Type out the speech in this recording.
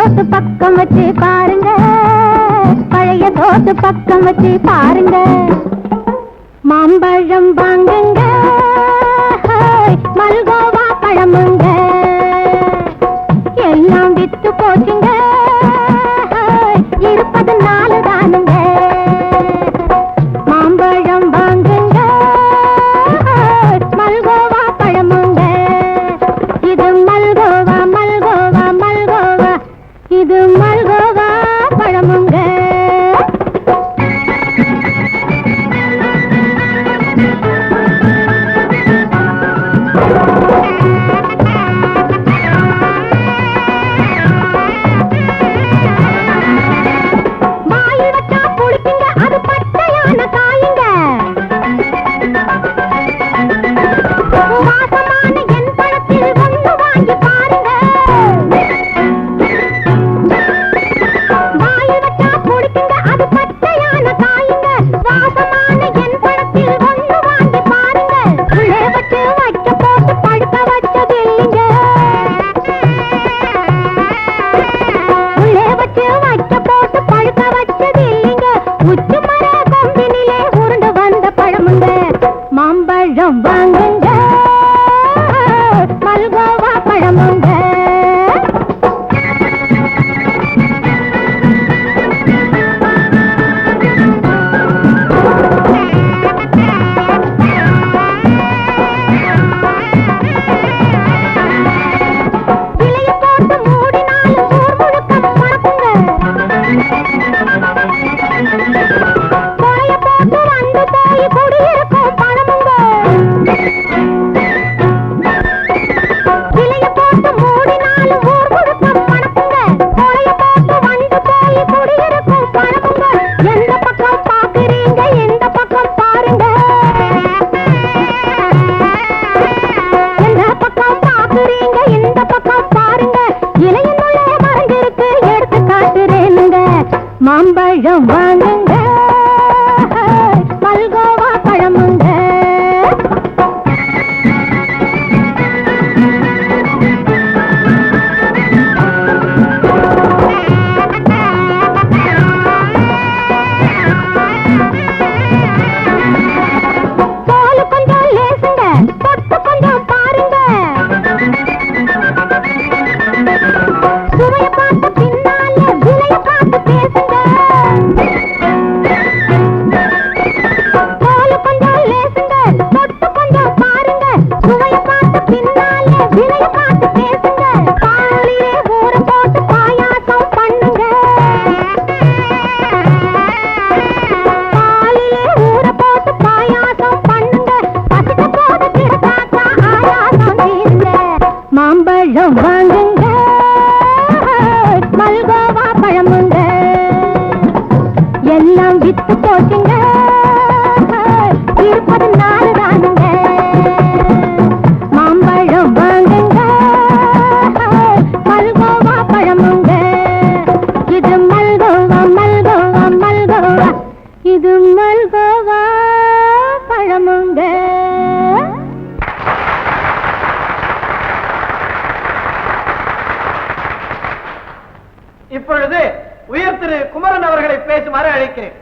தோட்டு பக்கம் வச்சு பாருங்க, பழைய தோட்டு பக்கம் வச்சு பாருங்க. மாம்பழம் வாங்குங்க, மல்கோவா பழமுங்க, எல்லாம் வித்து போச்சுங்க, இருப்பது 4 தானுங்க. மாம்பழம் வாங்குங்க, மல்கோவா பழமுங்க, இது மல்கோவா மல்கோவா மல்கோவா, இது மல்கோவா பழமுங்க. மாம்பழம் வாங்குங்க, மல்கோவா பழமுங்க. இலைய போட்டு மூடினாலும் ஊர் முழுக்க மணக்குங்க, கொலைய போட்டு வந்து போய் குடியிருக்கும் பழமுங்க. இலைய போட்டு மூடினாலும் ஊர் முழுக்க மணக்குங்க, கொலைய போட்டு வந்து போய் குடியிருக்கும் பழமுங்க. எந்த பக்கம் பாக்குறீங்க, எந்த பக்கம் பாருங்க, எந்த பக்கம் பாக்குறீங்க, எந்த பக்கம் பாருங்க, இலையினுள்ளே மறைஞ்சிருக்கு எடுத்து காட்டுறேனுங்க. மாம்பழம் வாங்குங்க, மல்கோவா பழமுங்க. தோலு கொஞ்சம் லேசுங்க, தொட்டு கொஞ்சம் பாருங்க, சுவைய பார்த்து பின்னால விலைய பார்த்து பேசுங்க. தோலு கொஞ்சம் லேசுங்க, தொட்டு கொஞ்சம் பாருங்க, சுவைய பார்த்து பின்னால விலைய பார்த்து பேசுங்க. பாலிலே ஊற போட்டு பாயாசம் பண்ணுங்க, பாலிலே ஊற போட்டு பாயாசம் பண்ணுங்க, பசித்த போது கிடக்காக்கா ஆயாசம் தீருங்க. மாம்பழம் வாங்குங்க, மல்கோவா பழமுங்க, எல்லாம் வித்து போச்சுங்க, இருப்பது 4 தானுங்க. மாம்பழம் வாங்குங்க, மல்கோவா பழமுங்க, இது மல்கோவா மல்கோவா மல்கோவா, இது மல்கோவா பழமுங்க. இப்பொழுது உயர் திரு குமரன் அவர்களை பேசுமாறு அழைக்கிறேன்.